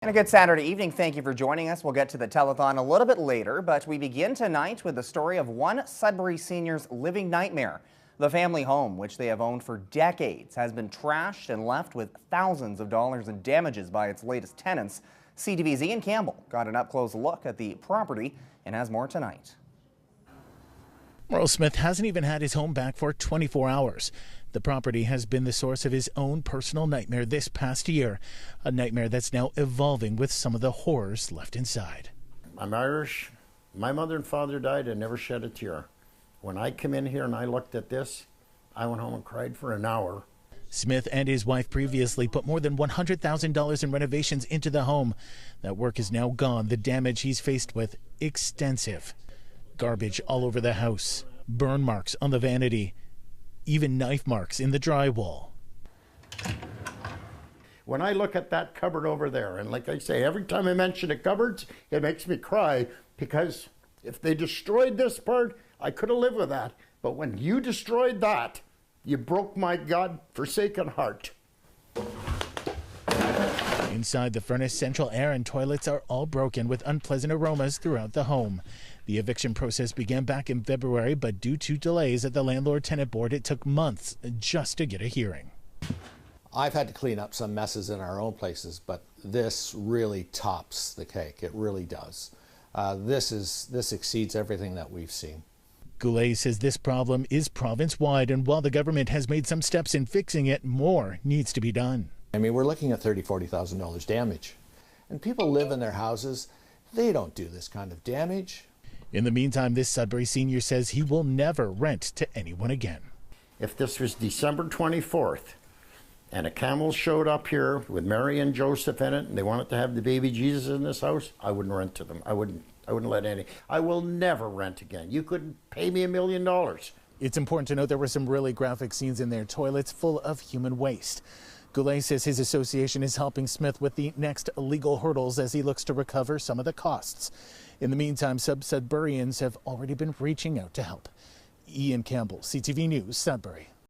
And a good Saturday evening. Thank you for joining us. We'll get to the telethon a little bit later, but we begin tonight with the story of one Sudbury senior's living nightmare. The family home, which they have owned for decades, has been trashed and left with thousands of dollars in damages by its latest tenants. CTV's Ian Campbell got an up-close look at the property and has more tonight. Merle Smith hasn't even had his home back for 24 hours. The property has been the source of his own personal nightmare this past year, a nightmare that's now evolving with some of the horrors left inside. I'm Irish. My mother and father died and never shed a tear. When I come in here and I looked at this, I went home and cried for an hour. Smith and his wife previously put more than $100,000 in renovations into the home. That work is now gone. The damage he's faced with, extensive. Garbage all over the house, burn marks on the vanity, even knife marks in the drywall. When I look at that cupboard over there, and like I say, every time I mention a cupboard, it makes me cry, because if they destroyed this part, I could have lived with that. But when you destroyed that, you broke my God-forsaken heart. Inside the furnace, central air and toilets are all broken with unpleasant aromas throughout the home. The eviction process began back in February, but due to delays at the Landlord Tenant Board, it took months just to get a hearing. I've had to clean up some messes in our own places, but this really tops the cake. It really does. This exceeds everything that we've seen. Goulet says this problem is province-wide, and while the government has made some steps in fixing it, more needs to be done. I mean, we're looking at $30,000, $40,000 damage. And people live in their houses. They don't do this kind of damage. In the meantime, this Sudbury senior says he will never rent to anyone again. If this was December 24th, and a camel showed up here with Mary and Joseph in it, and they wanted to have the baby Jesus in this house, I wouldn't rent to them. I wouldn't let any. I will never rent again. You couldn't pay me $1 million. It's important to note there were some really graphic scenes in their toilets full of human waste. Goulet says his association is helping Smith with the next legal hurdles as he looks to recover some of the costs. In the meantime, Sudburyans have already been reaching out to help. Ian Campbell, CTV News, Sudbury.